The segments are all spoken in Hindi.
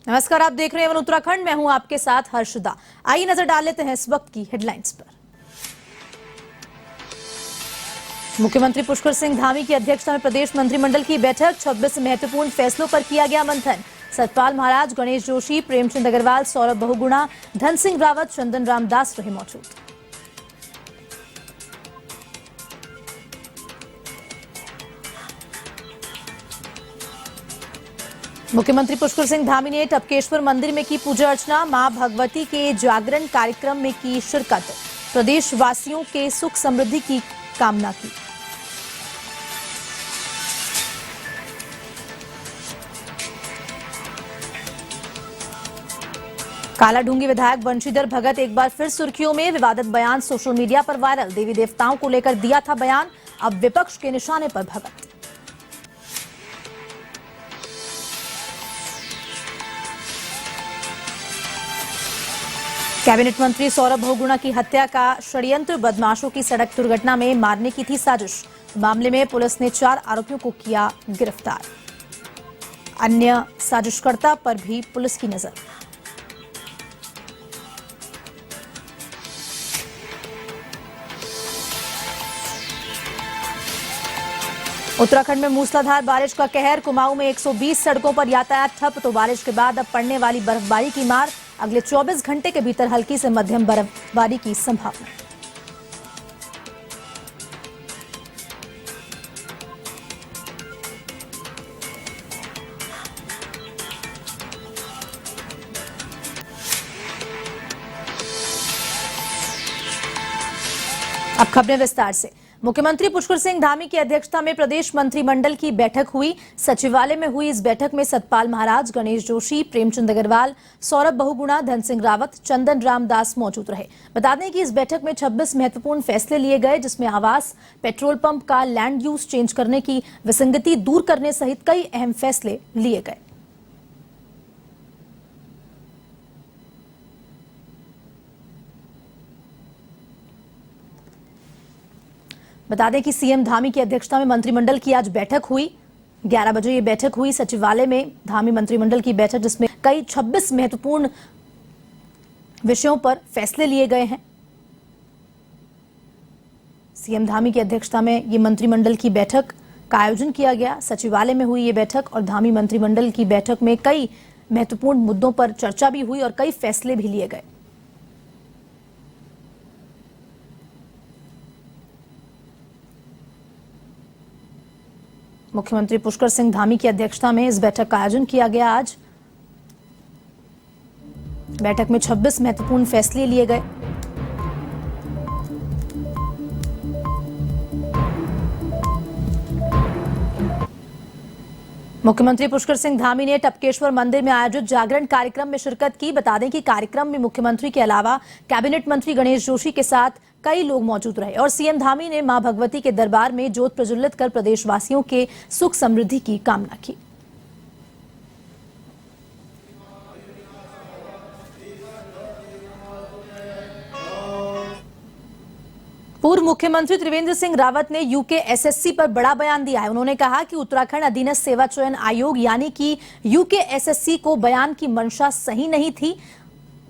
नमस्कार, आप देख रहे हैं वन उत्तराखंड। मैं हूं आपके साथ हर्षदा। आइए नजर डाल लेते हैं इस वक्त की हेडलाइंस पर। मुख्यमंत्री पुष्कर सिंह धामी की अध्यक्षता में प्रदेश मंत्रिमंडल की बैठक। 26 महत्वपूर्ण फैसलों पर किया गया मंथन। सतपाल महाराज, गणेश जोशी, प्रेमचंद अग्रवाल, सौरभ बहुगुणा, धन सिंह रावत, चंदन राम दास रहे मौजूद। मुख्यमंत्री पुष्कर सिंह धामी ने टपकेश्वर मंदिर में की पूजा अर्चना। मां भगवती के जागरण कार्यक्रम में की शिरकत। प्रदेश वासियों के सुख समृद्धि की कामना की। कालाढूंगी विधायक बंशीधर भगत एक बार फिर सुर्खियों में। विवादित बयान सोशल मीडिया पर वायरल। देवी देवताओं को लेकर दिया था बयान, अब विपक्ष के निशाने पर भगत। कैबिनेट मंत्री सौरभ बहुगुणा की हत्या का षड्यंत्र। बदमाशों की सड़क दुर्घटना में मारने की थी साजिश। मामले में पुलिस ने 4 आरोपियों को किया गिरफ्तार। अन्य साजिशकर्ता पर भी पुलिस की नजर। उत्तराखंड में मूसलाधार बारिश का कहर। कुमाऊं में 120 सड़कों पर यातायात ठप। तो बारिश के बाद अब पड़ने वाली बर्फबारी की मार। अगले 24 घंटे के भीतर हल्की से मध्यम बर्फबारी की संभावना। अब खबरें विस्तार से। मुख्यमंत्री पुष्कर सिंह धामी की अध्यक्षता में प्रदेश मंत्रिमंडल की बैठक हुई। सचिवालय में हुई इस बैठक में सतपाल महाराज, गणेश जोशी, प्रेमचंद अग्रवाल, सौरभ बहुगुणा, धन सिंह रावत, चंदन राम दास मौजूद रहे। बता दें कि इस बैठक में 26 महत्वपूर्ण फैसले लिए गए, जिसमें आवास, पेट्रोल पंप का लैंड यूज चेंज करने की विसंगति दूर करने सहित कई अहम फैसले लिए गए। बता दें कि सीएम धामी की अध्यक्षता में मंत्रिमंडल की आज बैठक हुई। 11 बजे ये बैठक हुई सचिवालय में। धामी मंत्रिमंडल की बैठक, जिसमें कई 26 महत्वपूर्ण विषयों पर फैसले लिए गए हैं। सीएम धामी की अध्यक्षता में ये मंत्रिमंडल की बैठक का आयोजन किया गया। सचिवालय में हुई ये बैठक और धामी मंत्रिमंडल की बैठक में कई महत्वपूर्ण मुद्दों पर चर्चा भी हुई और कई फैसले भी लिए गए। मुख्यमंत्री पुष्कर सिंह धामी की अध्यक्षता में इस बैठक का आयोजन किया गया। आज बैठक में 26 महत्वपूर्ण फैसले लिए गए। मुख्यमंत्री पुष्कर सिंह धामी ने टपकेश्वर मंदिर में आयोजित जागरण कार्यक्रम में शिरकत की। बता दें कि कार्यक्रम में मुख्यमंत्री के अलावा कैबिनेट मंत्री गणेश जोशी के साथ कई लोग मौजूद रहे और सीएम धामी ने मां भगवती के दरबार में ज्योत प्रज्वलित कर प्रदेशवासियों के सुख समृद्धि की कामना की। पूर्व मुख्यमंत्री त्रिवेंद्र सिंह रावत ने यूकेएसएससी पर बड़ा बयान दिया है। उन्होंने कहा कि उत्तराखंड अधीनस्थ सेवा चयन आयोग यानी कि यूकेएसएससी को बयान की मंशा सही नहीं थी।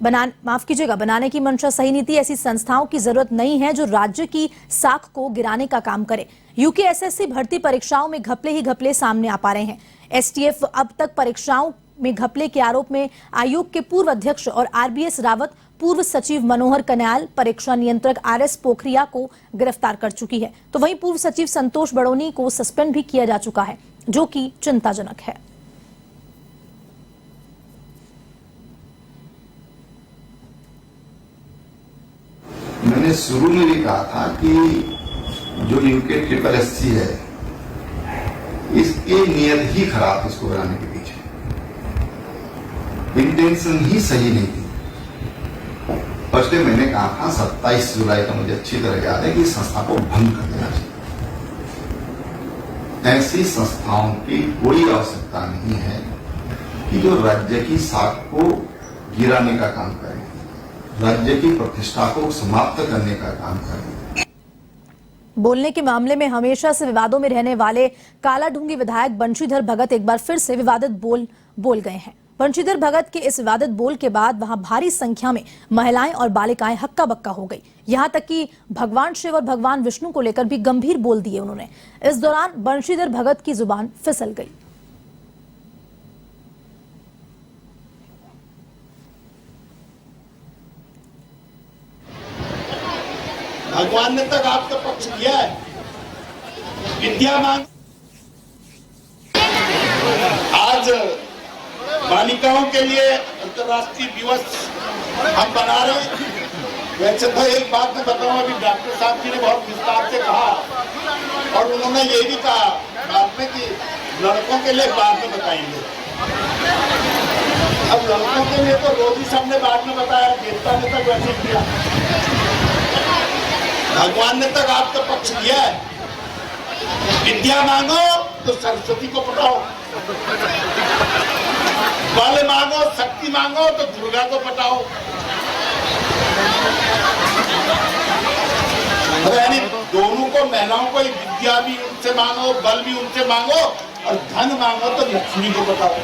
बनाने की मंशा सही नहीं थी। ऐसी संस्थाओं की जरूरत नहीं है जो राज्य की साख को गिराने का काम करे। यूकेएसएससी भर्ती परीक्षाओं में घपले ही घपले सामने आ पा रहे हैं। एसटीएफ अब तक परीक्षाओं में घपले के आरोप में आयोग के पूर्व अध्यक्ष और आरबीएस रावत, पूर्व सचिव मनोहर कन्याल, परीक्षा नियंत्रक आरएस पोखरिया को गिरफ्तार कर चुकी है। तो वहीं पूर्व सचिव संतोष बड़ोनी को सस्पेंड भी किया जा चुका है, जो कि चिंताजनक है। मैंने शुरू में भी कहा था कि जो यूके SSSC है, इसकी नीयत ही खराब, इसको बनाने के पीछे इंटेंशन ही सही नहीं थी। फर्स्ट डे मैंने कहा था 27 जुलाई का, मुझे अच्छी तरह याद है, कि इस संस्था को भंग कर देना चाहिए। ऐसी संस्थाओं की कोई आवश्यकता नहीं है कि जो राज्य की साख को गिराने का काम करें, राज्य की प्रतिष्ठा को समाप्त करने का काम करें। बोलने के मामले में हमेशा से विवादों में रहने वाले कालाढूंगी विधायक बंशीधर भगत एक बार फिर से विवादित बोल गए हैं। बंशीधर भगत के इस विवादित बोल के बाद वहां भारी संख्या में महिलाएं और बालिकाएं हक्का बक्का हो गई। यहां तक कि भगवान शिव और भगवान विष्णु को लेकर भी गंभीर बोल दिए उन्होंने। इस दौरान बंशीधर भगत की जुबान फिसल गई। भगवान ने तक आपका पक्ष किया है। विद्या मांग आज बालिकाओं के लिए अंतर्राष्ट्रीय दिवस हम बना रहे हैं। वैसे तो एक बात मैं बताऊं, अभी डॉक्टर साहब जी ने बहुत विस्तार से कहा और उन्होंने ये भी कहा बाद में कि लड़कों के लिए बाद में बताएंगे। अब लड़कों के लिए तो रोजी साहब ने बाद में बताया, देवता ने तक वैसे किया। भगवान ने तक आपका पक्ष किया है। विद्या मांगो तो सरस्वती को पटाओ, बल मांगो शक्ति मांगो तो दुर्गा को पटाओ। यानी दोनों को, महिलाओं को विद्या भी उनसे मांगो, बल भी उनसे मांगो और धन मांगो तो लक्ष्मी को बताओ।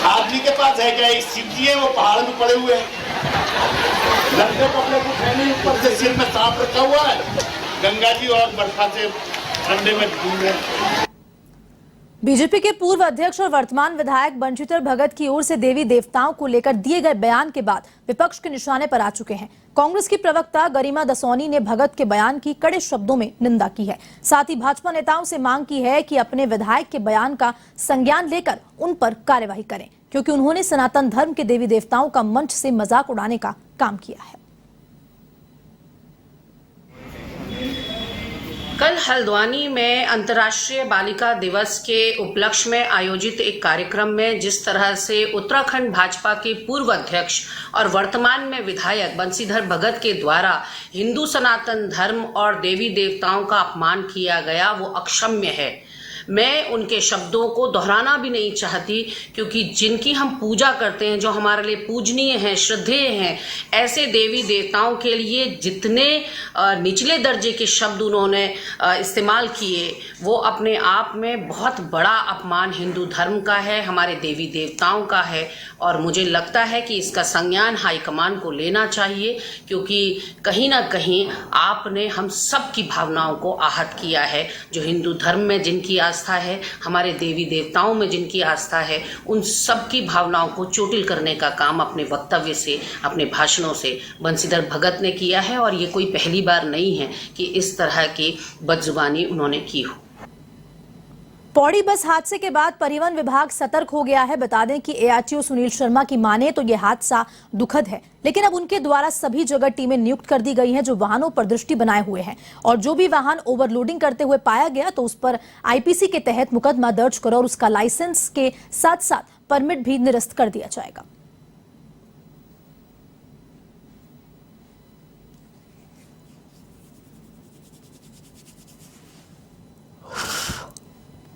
आदमी के पास है क्या? एक शिव जी है, वो पहाड़ में पड़े हुए हैं, लंबे कपड़े को पहने, ऊपर से सिर में सांप रखा हुआ है, गंगा जी और बर्फा से ठंडे में घूम रहे हैं। बीजेपी के पूर्व अध्यक्ष और वर्तमान विधायक बंशीधर भगत की ओर से देवी देवताओं को लेकर दिए गए बयान के बाद विपक्ष के निशाने पर आ चुके हैं। कांग्रेस की प्रवक्ता गरिमा दसौनी ने भगत के बयान की कड़े शब्दों में निंदा की है। साथ ही भाजपा नेताओं से मांग की है कि अपने विधायक के बयान का संज्ञान लेकर उन पर कार्यवाही करें, क्योंकि उन्होंने सनातन धर्म के देवी देवताओं का मंच से मजाक उड़ाने का काम किया है। कल हल्द्वानी में अंतर्राष्ट्रीय बालिका दिवस के उपलक्ष्य में आयोजित एक कार्यक्रम में जिस तरह से उत्तराखंड भाजपा के पूर्व अध्यक्ष और वर्तमान में विधायक बंशीधर भगत के द्वारा हिंदू सनातन धर्म और देवी देवताओं का अपमान किया गया, वो अक्षम्य है। मैं उनके शब्दों को दोहराना भी नहीं चाहती, क्योंकि जिनकी हम पूजा करते हैं, जो हमारे लिए पूजनीय हैं, श्रद्धेय हैं, ऐसे देवी देवताओं के लिए जितने निचले दर्जे के शब्द उन्होंने इस्तेमाल किए, वो अपने आप में बहुत बड़ा अपमान हिंदू धर्म का है, हमारे देवी देवताओं का है। और मुझे लगता है कि इसका संज्ञान हाईकमान को लेना चाहिए, क्योंकि कहीं ना कहीं आपने हम सब की भावनाओं को आहत किया है। जो हिंदू धर्म में जिनकी आस्था है, हमारे देवी देवताओं में जिनकी आस्था है, उन सब की भावनाओं को चोटिल करने का काम अपने वक्तव्य से, अपने भाषणों से बंशीधर भगत ने किया है। और ये कोई पहली बार नहीं है कि इस तरह की बदजुबानी उन्होंने की हो। पौड़ी बस हादसे के बाद परिवहन विभाग सतर्क हो गया है। बता दें कि एआरटीओ सुनील शर्मा की माने तो यह हादसा दुखद है, लेकिन अब उनके द्वारा सभी जगह टीमें नियुक्त कर दी गई हैं जो वाहनों पर दृष्टि बनाए हुए हैं, और जो भी वाहन ओवरलोडिंग करते हुए पाया गया तो उस पर आईपीसी के तहत मुकदमा दर्ज करो और उसका लाइसेंस के साथ साथ परमिट भी निरस्त कर दिया जाएगा।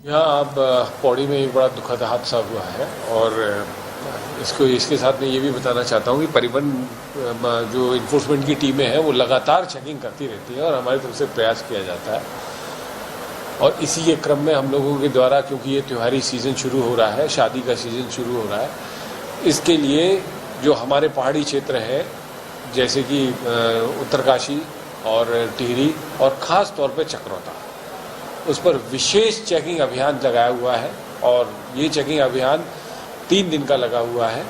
यहाँ अब पौड़ी में एक बड़ा दुखद हादसा हुआ है, और इसके साथ मैं ये भी बताना चाहता हूँ कि परिवहन जो इन्फोर्समेंट की टीमें हैं वो लगातार चेकिंग करती रहती है और हमारी तरफ से प्रयास किया जाता है। और इसी के क्रम में हम लोगों के द्वारा, क्योंकि ये त्योहारी सीज़न शुरू हो रहा है, शादी का सीज़न शुरू हो रहा है, इसके लिए जो हमारे पहाड़ी क्षेत्र हैं जैसे कि उत्तरकाशी और टिहरी और ख़ास तौर पर चक्रोता, उस पर विशेष चेकिंग अभियान लगाया हुआ है। और ये चेकिंग अभियान 3 दिन का लगा हुआ है,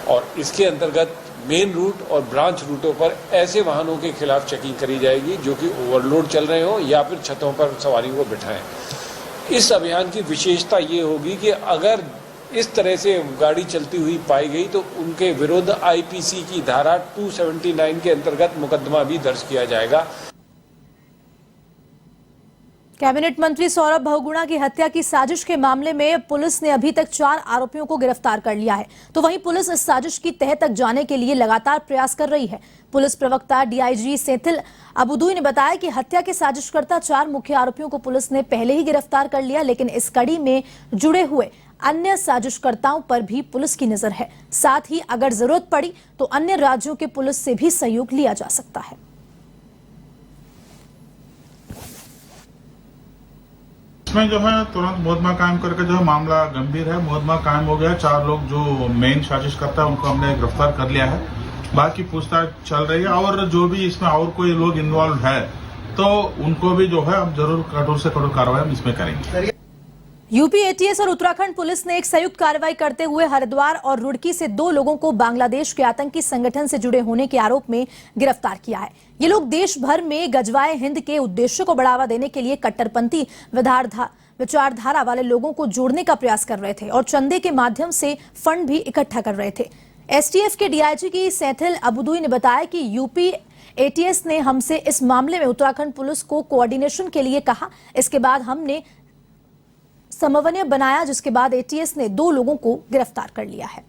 और इसके अंतर्गत मेन रूट और ब्रांच रूटों पर ऐसे वाहनों के खिलाफ चेकिंग करी जाएगी जो कि ओवरलोड चल रहे हों या फिर छतों पर सवारियों को बिठाएं। इस अभियान की विशेषता ये होगी कि अगर इस तरह से गाड़ी चलती हुई पाई गई तो उनके विरुद्ध आईपीसी की धारा 279 के अंतर्गत मुकदमा भी दर्ज किया जाएगा। कैबिनेट मंत्री सौरभ बहुगुणा की हत्या की साजिश के मामले में पुलिस ने अभी तक 4 आरोपियों को गिरफ्तार कर लिया है, तो वहीं पुलिस इस साजिश की तह तक जाने के लिए लगातार प्रयास कर रही है। पुलिस प्रवक्ता डीआईजी सेथिल अबुदुई ने बताया कि हत्या के साजिशकर्ता 4 मुख्य आरोपियों को पुलिस ने पहले ही गिरफ्तार कर लिया, लेकिन इस कड़ी में जुड़े हुए अन्य साजिशकर्ताओं पर भी पुलिस की नजर है। साथ ही अगर जरूरत पड़ी तो अन्य राज्यों के पुलिस से भी सहयोग लिया जा सकता है। इसमें जो है तुरंत मुकदमा कायम करके जो है मामला गंभीर है, मुकदमा कायम हो गया। 4 लोग जो मेन साजिश करता है उनको हमने गिरफ्तार कर लिया है, बाकी पूछताछ चल रही है। और जो भी इसमें और कोई लोग इन्वॉल्व है तो उनको भी जो है हम जरूर कठोर से कठोर कार्रवाई हम इसमें करेंगे। यूपी एटीएस और उत्तराखंड पुलिस ने एक संयुक्त कार्रवाई करते हुए हरिद्वार और रुड़की से 2 लोगों को बांग्लादेश के आतंकी संगठन से जुड़े होने के आरोप में गिरफ्तार किया है। ये लोग देश भर में गजवाए हिंद के उद्देश्य को बढ़ावा देने के लिए कट्टरपंथी विचारधारा वाले लोगों को जोड़ने का प्रयास कर रहे थे और चंदे के माध्यम से फंड भी इकट्ठा कर रहे थे। एसटीएफ के डीआईजी की सैथिल अबुदुई ने बताया कि यूपी एटीएस ने हमसे इस मामले में उत्तराखंड पुलिस को कोऑर्डिनेशन के लिए कहा। इसके बाद हमने समन्वय बनाया, जिसके बाद एटीएस ने 2 लोगों को गिरफ्तार कर लिया है।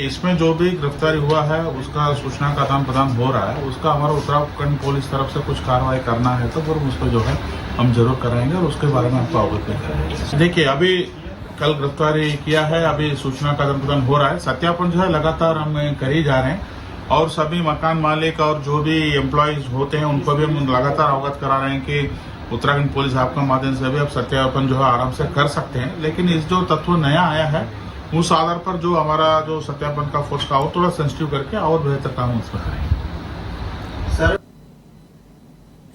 इसमें जो भी गिरफ्तारी हुआ है उसका सूचना का आदान प्रदान हो रहा है। उसका हमारा उत्तराखंड पुलिस तरफ से कुछ कार्रवाई करना है तो फिर उस पर जो है हम जरूर कराएंगे और उसके बारे में आपको अवगत करेंगे। देखिए, अभी कल गिरफ्तारी किया है, अभी सूचना का आदान प्रदान हो रहा है। सत्यापन जो है लगातार हम कर ही जा रहे हैं और सभी मकान मालिक और जो भी एम्प्लॉयज होते हैं उनको भी हम लगातार अवगत करा रहे हैं कि उत्तराखंड पुलिस आपका माध्यम से भी आप सत्यापन जो है आराम से कर सकते हैं। लेकिन इस जो तत्व नया आया है उस आधार पर जो हमारा जो सत्यापन का फोर्स का और थोड़ा सेंसिटिव करके और बेहतर काम उसमें करेंगे।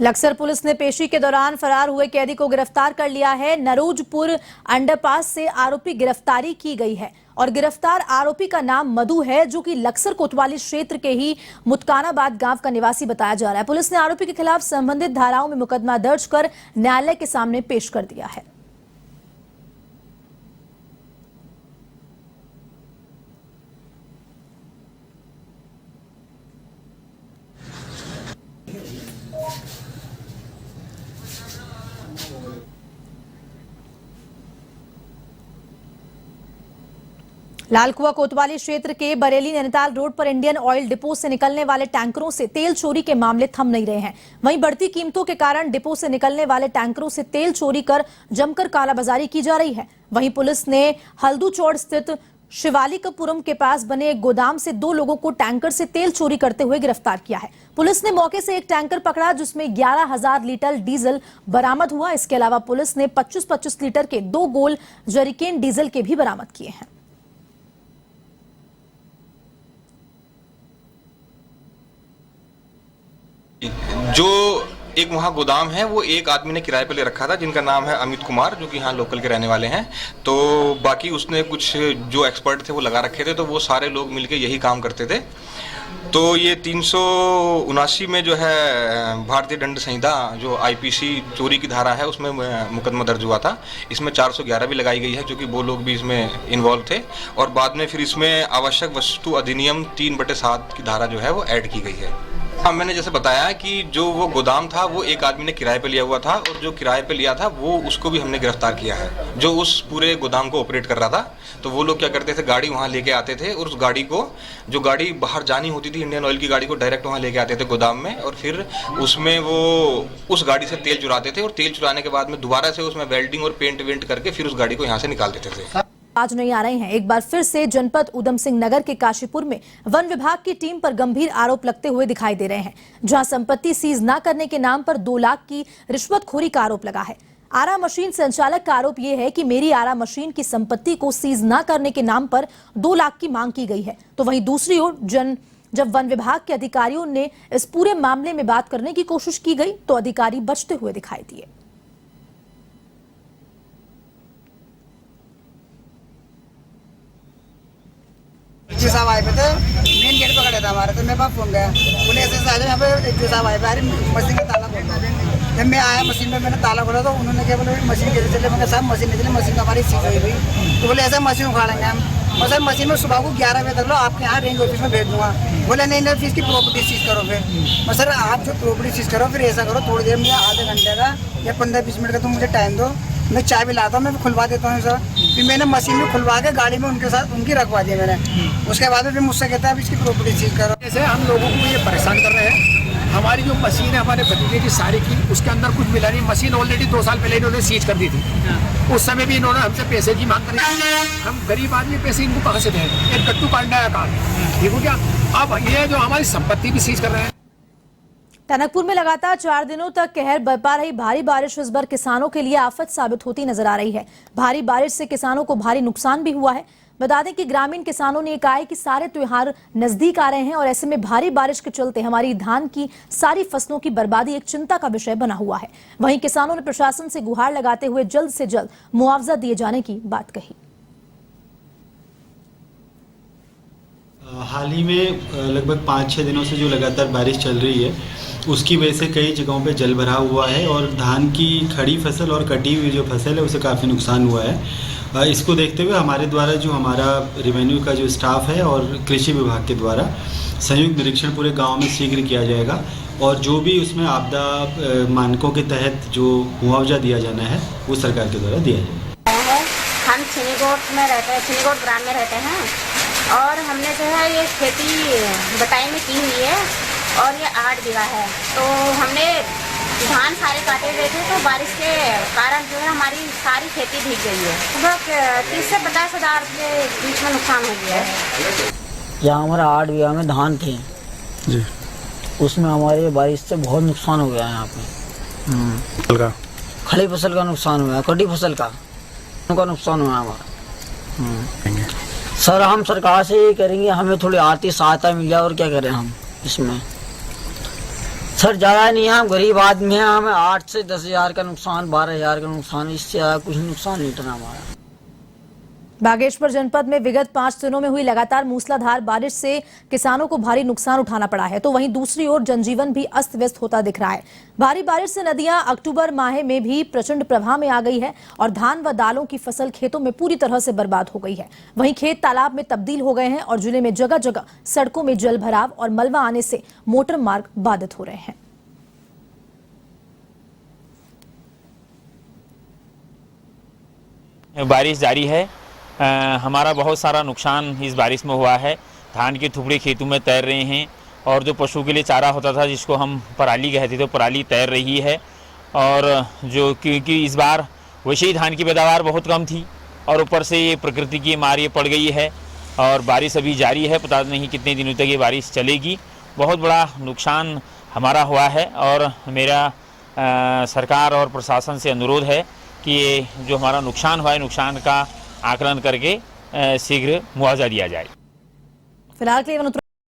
लक्सर पुलिस ने पेशी के दौरान फरार हुए कैदी को गिरफ्तार कर लिया है। नरोजपुर अंडरपास से आरोपी गिरफ्तारी की गई है और गिरफ्तार आरोपी का नाम मधु है, जो कि लक्सर कोतवाली क्षेत्र के ही मुत्कानाबाद गांव का निवासी बताया जा रहा है। पुलिस ने आरोपी के खिलाफ संबंधित धाराओं में मुकदमा दर्ज कर न्यायालय के सामने पेश कर दिया है। लालकुआ कोतवाली क्षेत्र के बरेली नैनीताल रोड पर इंडियन ऑयल डिपो से निकलने वाले टैंकरों से तेल चोरी के मामले थम नहीं रहे हैं। वहीं बढ़ती कीमतों के कारण डिपो से निकलने वाले टैंकरों से तेल चोरी कर जमकर कालाबाजारी की जा रही है। वहीं पुलिस ने हल्दूचौड़ स्थित शिवालिकपुरम के पास बने एक गोदाम से 2 लोगों को टैंकर से तेल चोरी करते हुए गिरफ्तार किया है। पुलिस ने मौके से एक टैंकर पकड़ा जिसमें 11,000 लीटर डीजल बरामद हुआ। इसके अलावा पुलिस ने 25-25 लीटर के 2 गोल जरिकेन डीजल के भी बरामद किए हैं। जो एक वहाँ गोदाम है वो एक आदमी ने किराए पे ले रखा था जिनका नाम है अमित कुमार, जो कि यहाँ लोकल के रहने वाले हैं। तो बाकी उसने कुछ जो एक्सपर्ट थे वो लगा रखे थे, तो वो सारे लोग मिलके यही काम करते थे। तो ये 379 में जो है भारतीय दंड संहिता जो आईपीसी चोरी की धारा है उसमें मुकदमा दर्ज हुआ था। इसमें 411 भी लगाई गई है, क्योंकि वो लोग भी इसमें इन्वॉल्व थे। और बाद में फिर इसमें आवश्यक वस्तु अधिनियम 3/7 की धारा जो है वो ऐड की गई है। हाँ, मैंने जैसे बताया कि जो वो गोदाम था वो एक आदमी ने किराए पे लिया हुआ था, और जो किराए पे लिया था वो उसको भी हमने गिरफ्तार किया है, जो उस पूरे गोदाम को ऑपरेट कर रहा था। तो वो लोग क्या करते थे, गाड़ी वहाँ लेके आते थे और उस गाड़ी को, जो गाड़ी बाहर जानी होती थी इंडियन ऑयल की गाड़ी को, डायरेक्ट वहाँ लेके आते थे गोदाम में, और फिर उसमें वो उस गाड़ी से तेल चुराते थे। और तेल चुराने के बाद में दोबारा से उसमें वेल्डिंग और पेंट वेंट करके फिर उस गाड़ी को यहाँ से निकाल देते थे। आज नहीं आ रहे हैं। एक बार फिर से जनपद उधम सिंह नगर के काशीपुर में वन विभाग की टीम पर गंभीर आरोप लगते हुए दिखाई दे रहे हैं, जहां संपत्ति सीज न करने के नाम पर 2 लाख की रिश्वतखोरी का आरोप लगा है। आरा मशीन संचालक का आरोप यह है कि मेरी आरा मशीन की संपत्ति को सीज न करने के नाम पर 2 लाख की मांग की गई है। तो वहीं दूसरी ओर जब वन विभाग के अधिकारियों ने इस पूरे मामले में बात करने की कोशिश की गई तो अधिकारी बचते हुए दिखाई दिए। जी साहब आए थे, मेन गेट पकड़ा था हमारे, तो मेरे पास फोन गया, बोले ऐसे साहब यहाँ पे जी साहब आए थे, अरे मशीन का ताला खोला। जब मैं आया मशीन में, मैंने ताला खोला तो उन्होंने क्या बोला मशीन कैसे चले, मैंने साहब मशीन नहीं चले, मशीन हमारी सीज हुई हुई। तो बोले ऐसा मशीन उखाड़ेंगे हम। और सर मशीन में सुबह को 11 बजे तक लो, आपके यहाँ रेंज ऑफिस में भेज दूंगा। बोले नहीं फिर इसकी प्रॉपर्टी सीज करो। फिर सर आप जो प्रॉपर्टी सीज करो, फिर ऐसा करो थोड़ी देर, मुझे आधे घंटे का या 15-20 मिनट का तुम मुझे टाइम दो, मैं चाय भी लाता हूँ, मैं खुलवा देता हूँ सर। फिर मैंने मशीन में खुलवा के गाड़ी में उनके साथ उनकी रखवा दी मैंने। उसके बाद फिर मुझसे कहता है अब इसकी प्रॉपर्टी सीज करो। जैसे हम लोगों को ये परेशान कर रहे हैं हमारी जो मशीन है हमारे भतीजे की साड़ी की, उसके अंदर कुछ मिला नहीं। मशीन ऑलरेडी 2 साल पहले इन्होंने सीज कर दी थी। उस समय भी इन्होंने हमसे पैसे की मांग करी। हम गरीब आदमी पैसे इनको कहाँ से दें? एक गट्टू काटना है काम, ठीक हो क्या? अब ये जो हमारी संपत्ति भी सीज कर रहे हैं। टनकपुर में लगातार 4 दिनों तक कहर बरपा रही भारी बारिश इस बार किसानों के लिए आफत साबित होती नजर आ रही है। भारी बारिश से किसानों को भारी नुकसान भी हुआ है। बता दें कि ग्रामीण किसानों ने कहा है कि सारे त्योहार नजदीक आ रहे हैं और ऐसे में भारी बारिश के चलते हमारी धान की सारी फसलों की बर्बादी एक चिंता का विषय बना हुआ है। वहीं किसानों ने प्रशासन से गुहार लगाते हुए जल्द से जल्द मुआवजा दिए जाने की बात कही। हाल ही में लगभग 5-6 दिनों से जो लगातार बारिश चल रही है, उसकी वजह से कई जगहों पे जल भराव हुआ है और धान की खड़ी फसल और कटी हुई जो फसल है उसे काफ़ी नुकसान हुआ है। इसको देखते हुए हमारे द्वारा जो हमारा रेवेन्यू का जो स्टाफ है और कृषि विभाग के द्वारा संयुक्त निरीक्षण पूरे गांव में शीघ्र किया जाएगा और जो भी उसमें आपदा मानकों के तहत जो मुआवजा दिया जाना है वो सरकार के द्वारा दिया जाएगा। हम छिनीगोट में रहते हैं, छिनीगोट ग्राम में रहते हैं और हमने जो है ये खेती बटाई में की हुई है और ये 8 बीघा है। तो हमने धान सारे काटे हुए थे तो बारिश के कारण जो है हमारी सारी खेती भीग गई है। लगभग 30 से 50 हज़ार के बीच में नुकसान हो गया है। यहाँ हमारा 8 बीघा में धान थे जी, उसमें हमारे बारिश से बहुत नुकसान हो गया है। यहाँ पे खड़ी फसल का नुकसान हुआ है, कटी फसल का नुकसान हुआ है हमारा। सर हम सरकार से ये करेंगे हमें थोड़ी आर्थिक सहायता मिल जाए और क्या करें हम इसमें। सर ज़्यादा नहीं है, हम गरीब आदमी हैं, हमें 8 से 10 हज़ार का नुकसान, 12 हज़ार का नुकसान, इससे ज़्यादा कुछ नुकसान नहीं था हमारा। बागेश्वर जनपद में विगत 5 दिनों में हुई लगातार मूसलाधार बारिश से किसानों को भारी नुकसान उठाना पड़ा है, तो वहीं दूसरी ओर जनजीवन भी अस्त व्यस्त होता दिख रहा है। भारी बारिश से नदियां अक्टूबर माह में भी प्रचंड प्रवाह में आ गई है और धान व दालों की फसल खेतों में पूरी तरह से बर्बाद हो गई है। वहीं खेत तालाब में तब्दील हो गए हैं और जिले में जगह जगह सड़कों में जल भराव और मलबा आने से मोटर मार्ग बाधित हो रहे हैं। बारिश जारी है। हमारा बहुत सारा नुकसान इस बारिश में हुआ है। धान के थुपड़े खेतों में तैर रहे हैं और जो पशु के लिए चारा होता था जिसको हम पराली कहते थे, पराली तैर रही है। और जो क्योंकि इस बार वैसे ही धान की पैदावार बहुत कम थी और ऊपर से ये प्रकृति की मार ये पड़ गई है और बारिश अभी जारी है, पता नहीं कितने दिनों तक ये बारिश चलेगी। बहुत बड़ा नुकसान हमारा हुआ है और मेरा सरकार और प्रशासन से अनुरोध है कि ये जो हमारा नुकसान हुआ है, नुकसान का आकलन करके शीघ्र मुआवजा दिया जाए। फिलहाल के लिए